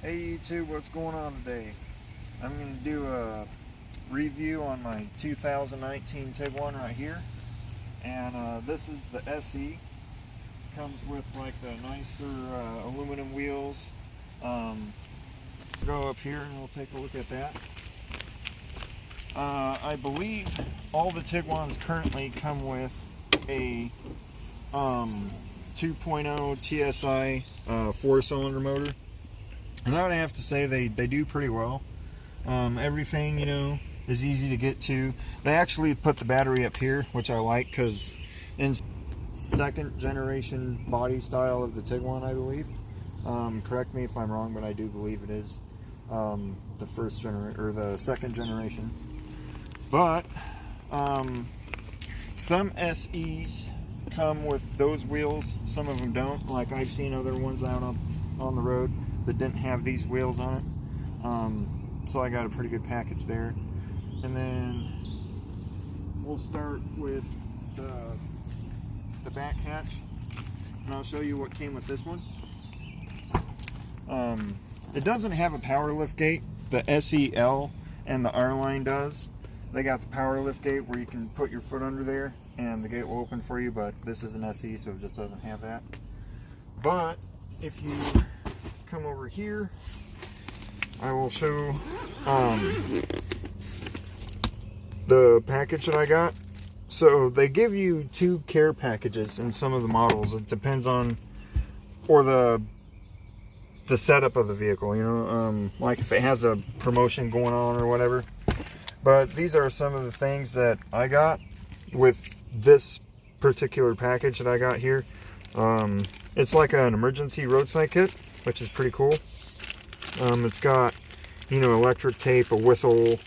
Hey YouTube, what's going on today? I'm going to do a review on my 2019 Tiguan right here. And this is the SE. Comes with like the nicer aluminum wheels. Go up here and we'll take a look at that. I believe all the Tiguans currently come with a 2.0 TSI 4-cylinder motor. And I would have to say they do pretty well. Everything, is easy to get to. They actually put the battery up here, which I like, because in second generation body style of the Tiguan, I believe. Correct me if I'm wrong, but I do believe it is the second generation. But some SEs come with those wheels. Some of them don't. Like I've seen other ones out on the road that didn't have these wheels on it. So I got a pretty good package there. And then we'll start with the back hatch, and I'll show you what came with this one. It doesn't have a power lift gate. The SEL and the R-Line does. They got the power lift gate where you can put your foot under there and the gate will open for you, but this is an SE, so it just doesn't have that. But if you come over here, I will show the package that I got. So they give you 2 care packages in some of the models. It depends on, or the setup of the vehicle, like if it has a promotion going on or whatever. But these are some of the things that I got with this particular package that I got here. It's like an emergency roadside kit, which is pretty cool. It's got, electric tape, a whistle,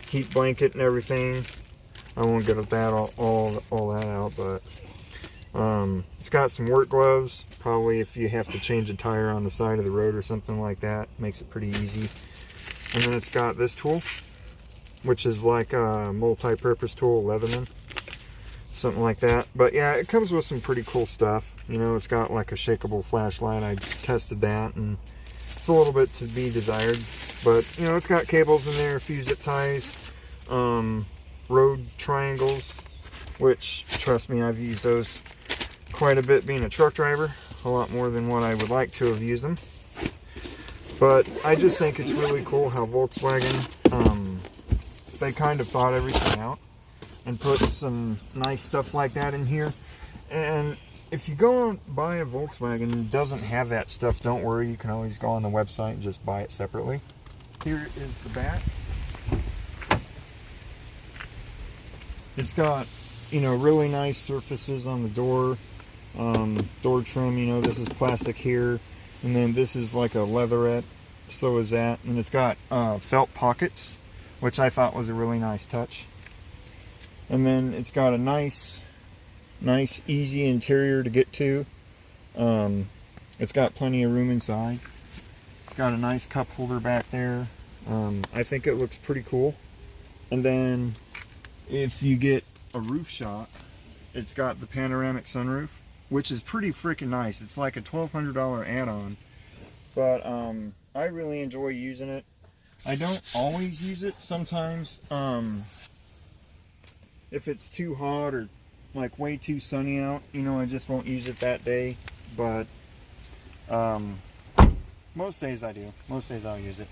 heat blanket and everything. I won't get at that all that out, but it's got some work gloves, probably if you have to change a tire on the side of the road or something like that. Makes it pretty easy. And then it's got this tool, which is like a multi-purpose tool, Leatherman, something like that. But yeah, it comes with some pretty cool stuff. It's got like a shakeable flashlight. I tested that, and it's a little bit to be desired. But it's got cables in there, a few zip ties, road triangles, which, trust me, I've used those quite a bit being a truck driver, a lot more than what I would like to have used them. But I just think it's really cool how Volkswagen, they kind of thought everything out and put some nice stuff like that in here. And if you go and buy a Volkswagen and it doesn't have that stuff, don't worry, you can always go on the website and just buy it separately. Here is the back. It's got, really nice surfaces on the door, door trim, this is plastic here, and then this is like a leatherette, so is that, and it's got felt pockets, which I thought was a really nice touch. And then it's got a nice easy interior to get to. It's got plenty of room inside. It's got a nice cup holder back there. I think it looks pretty cool. And then if you get a roof shot, it's got the panoramic sunroof, which is pretty freaking nice. It's like a $1,200 add-on, but I really enjoy using it. I don't always use it. Sometimes if it's too hot or like way too sunny out, I just won't use it that day. But most days I do. Most days I'll use it.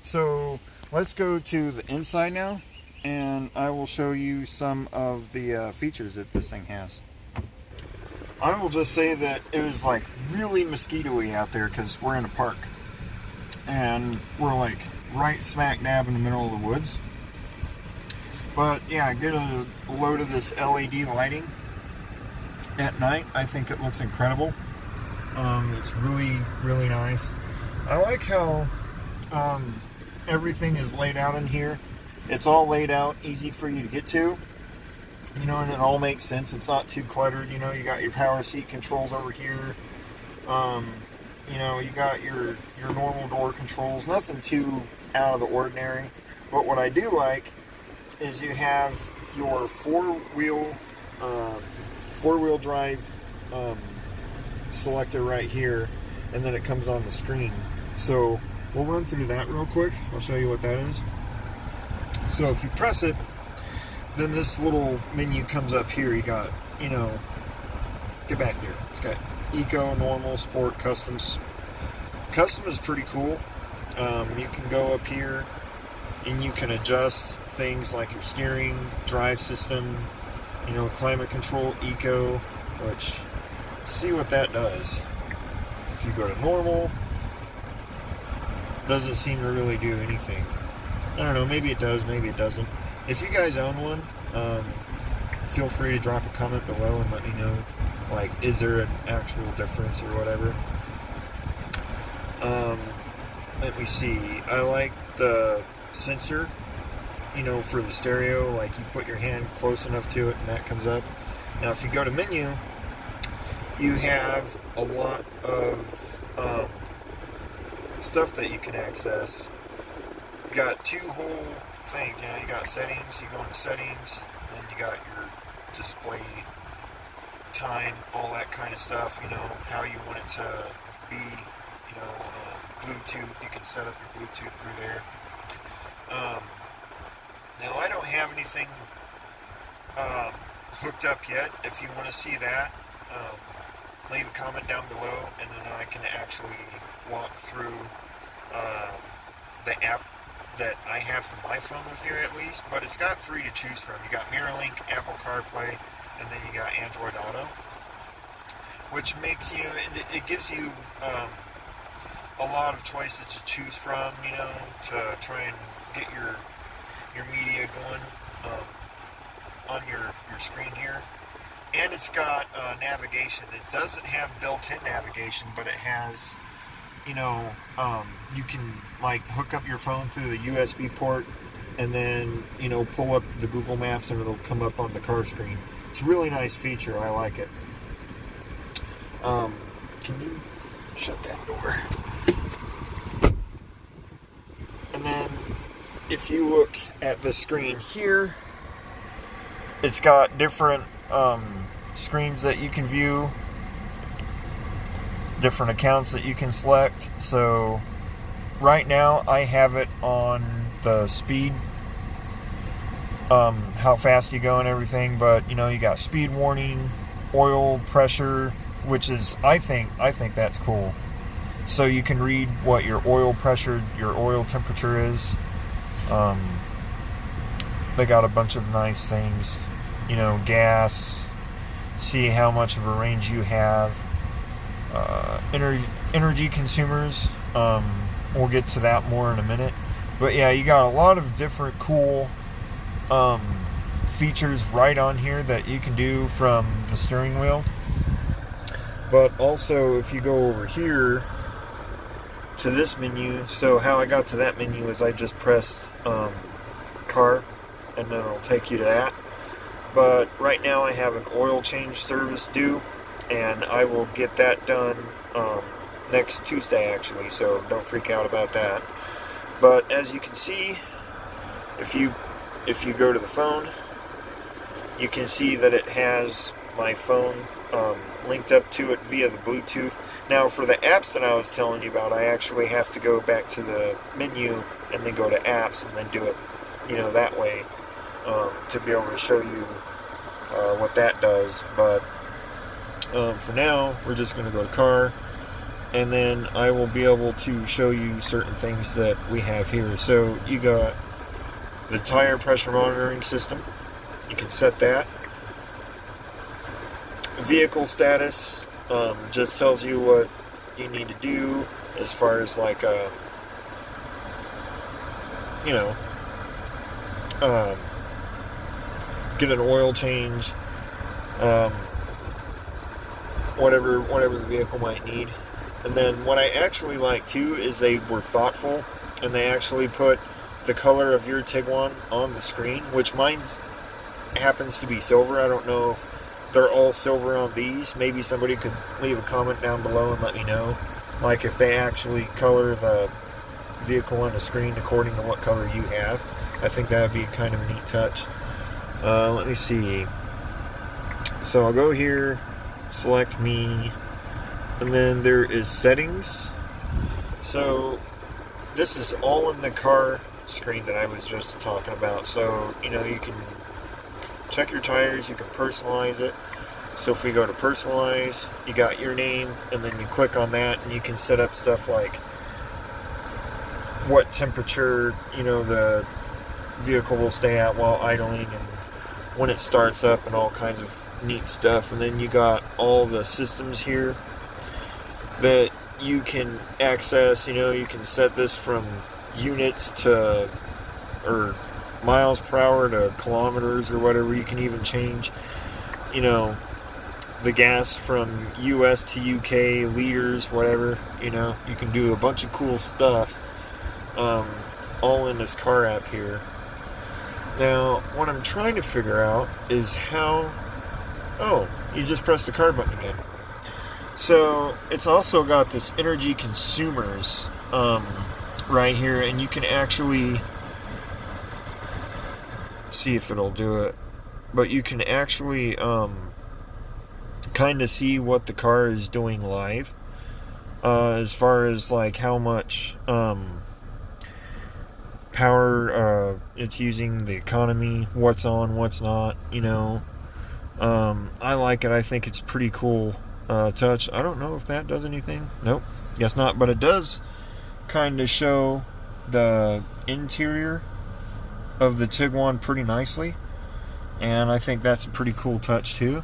So let's go to the inside now, and I will show you some of the features that this thing has. I will just say that it was like really mosquito-y out there because we're in a park. And we're like right smack dab in the middle of the woods. But yeah, get a load of this LED lighting at night. I think it looks incredible. It's really, really nice. I like how everything is laid out in here. It's all laid out, easy for you to get to. And it all makes sense. It's not too cluttered. You got your power seat controls over here. You got your normal door controls. Nothing too out of the ordinary. But what I do like is you have your four-wheel drive selector right here, and then it comes on the screen. So we'll run through that real quick. I'll show you what that is. So if you press it, then this little menu comes up here. You got, you know, get back there. It's got Eco, Normal, Sport, Customs. Custom is pretty cool. You can go up here and you can adjust things like your steering, drive system, you know, climate control, Eco, which, see what that does. If you go to Normal, doesn't seem to really do anything. I don't know, maybe it does, maybe it doesn't. If you guys own one, feel free to drop a comment below and let me know, like, is there an actual difference or whatever. Let me see. I like the sensor, you know, for the stereo. Like, you put your hand close enough to it and that comes up. Now, if you go to menu, you have a lot of stuff that you can access. You got two whole things. You know, you got settings. You go into settings, and you got your display time, all that kind of stuff. You know, how you want it to be. You know, Bluetooth. You can set up your Bluetooth through there. Now, I don't have anything hooked up yet. If you want to see that, leave a comment down below, and then I can actually walk through the app that I have for my phone with you, at least. But it's got 3 to choose from. You got MirrorLink, Apple CarPlay, and then you got Android Auto, which makes, you know, it gives you a lot of choices to choose from, you know, to try and get your media going on your screen here. And it's got navigation. It doesn't have built-in navigation, but it has, you know, you can, like, hook up your phone through the USB port and then, you know, pull up the Google Maps and it'll come up on the car screen. It's a really nice feature. I like it. Can you shut that door? And then if you look at the screen here, it's got different screens that you can view, different accounts that you can select. So right now I have it on the speed, how fast you go and everything, but you know, you got speed warning, oil pressure, which is, I think that's cool. So you can read what your oil pressure, your oil temperature is. They got a bunch of nice things, you know, gas, see how much of a range you have, energy consumers. We'll get to that more in a minute. But yeah, you got a lot of different cool features right on here that you can do from the steering wheel. But also, if you go over here to this menu, so how I got to that menu is I just pressed car, and then it'll take you to that. But right now I have an oil change service due, and I will get that done next Tuesday, actually, so don't freak out about that. But as you can see, if you go to the phone, you can see that it has my phone linked up to it via the Bluetooth. Now, for the apps that I was telling you about, I actually have to go back to the menu and then go to apps and then do it, you know, that way, to be able to show you what that does. But for now, we're just going to go to car, and then I will be able to show you certain things that we have here. So you got the tire pressure monitoring system. You can set that. Vehicle status just tells you what you need to do as far as, like, you know, get an oil change, whatever the vehicle might need. And then what I actually like too is they were thoughtful, and they actually put the color of your Tiguan on the screen, which mine happens to be silver. I don't know if they're all silver on these. Maybe somebody could leave a comment down below and let me know, like, if they actually color the vehicle on the screen according to what color you have. I think that would be kind of a neat touch. Let me see. So I'll go here, select me, And then there is settings. So this is all in the car screen that I was just talking about. So, you know, you can check your tires, you can personalize it. So if we go to personalize, you got your name, and then you click on that, and you can set up stuff like what temperature, you know, the vehicle will stay at while idling, and when it starts up, and all kinds of neat stuff. And then you got all the systems here that you can access. You know, you can set this from units to, or miles per hour to kilometers or whatever. You can even change, you know, the gas from US to UK, liters, whatever. You know, you can do a bunch of cool stuff, all in this car app here. Now, what I'm trying to figure out is how... Oh, you just press the car button again. So, it's also got this energy consumers right here, and you can actually see if it'll do it. But you can actually kind of see what the car is doing live, as far as like how much power it's using, the economy, what's on, what's not, you know. I like it. I think it's pretty cool touch. I don't know if that does anything. Nope, guess not. But it does kind of show the interior of the Tiguan pretty nicely, and I think that's a pretty cool touch too.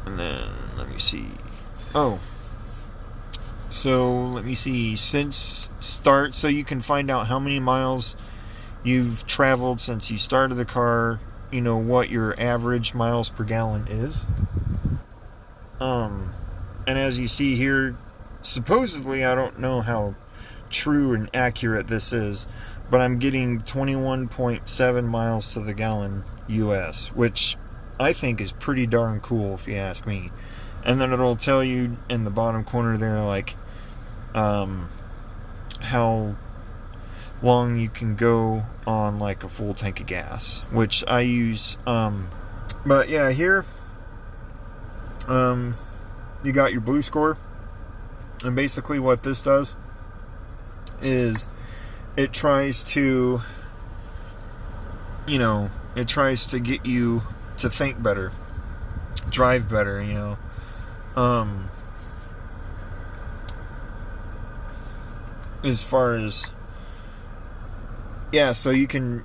And then let me see. Oh, so let me see. Since start, so you can find out how many miles you've traveled since you started the car. You know what your average miles per gallon is. And as you see here, supposedly, I don't know how true and accurate this is, but I'm getting 21.7 miles to the gallon US, which I think is pretty darn cool if you ask me. And then it'll tell you in the bottom corner there, like, how long you can go on like a full tank of gas, which I use. But yeah, here you got your blue score, and basically what this does is it tries to, you know, it tries to get you to think better, drive better, you know. As far as, yeah, so you can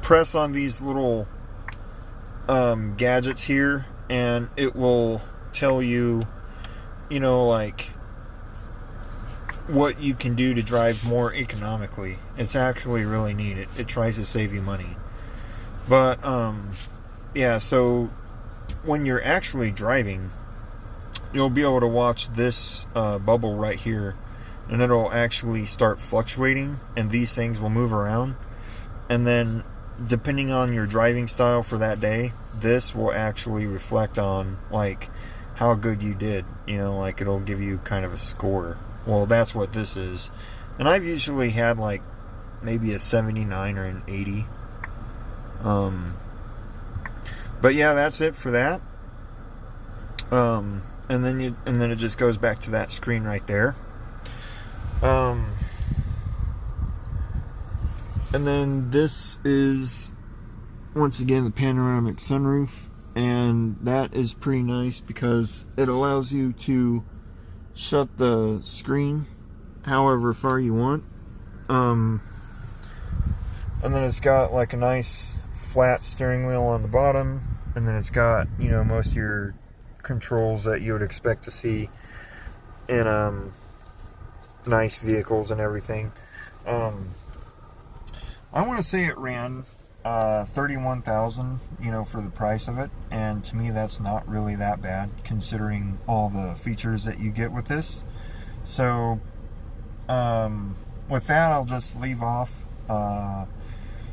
press on these little gadgets here, and it will tell you, you know, like what you can do to drive more economically. It's actually really neat. It tries to save you money. But yeah, so when you're actually driving, you'll be able to watch this bubble right here, and it'll actually start fluctuating, and these things will move around. And then depending on your driving style for that day, this will actually reflect on like how good you did, you know, like it'll give you kind of a score. Well, that's what this is. And I've usually had like maybe a 79 or an 80. But yeah, that's it for that. And then it just goes back to that screen right there. And then this is once again the panoramic sunroof, and that is pretty nice because it allows you to shut the screen however far you want. And then it's got like a nice flat steering wheel on the bottom, and then it's got, you know, most of your controls that you would expect to see in nice vehicles and everything. I want to say it ran $31,000, you know, for the price of it, and to me that's not really that bad considering all the features that you get with this. So with that, I'll just leave off.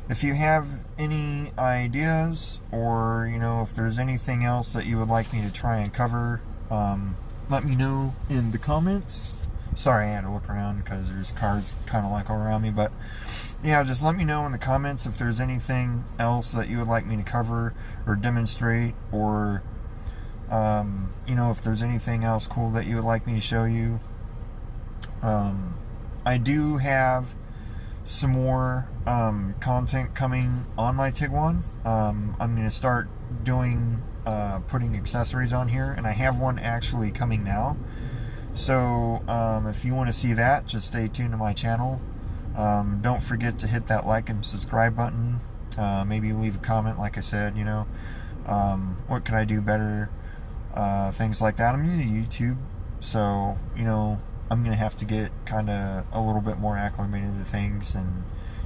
If you have any ideas, or you know, if there's anything else that you would like me to try and cover, let me know in the comments. Sorry, I had to look around because there's cars kind of like all around me, but yeah, just let me know in the comments if there's anything else that you would like me to cover or demonstrate, or You know, if there's anything else cool that you would like me to show you. I do have some more content coming on my Tiguan. I'm going to start doing putting accessories on here, and I have one actually coming now. So if you want to see that, just stay tuned to my channel. Don't forget to hit that like and subscribe button. Maybe leave a comment, like I said, you know. What can I do better? Things like that. I'm new to YouTube, so, you know, I'm going to have to get kind of a little bit more acclimated to things and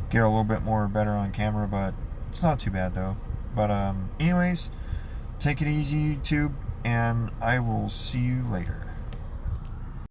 get a little bit more better on camera, but it's not too bad though. But anyways, take it easy, YouTube, and I will see you later.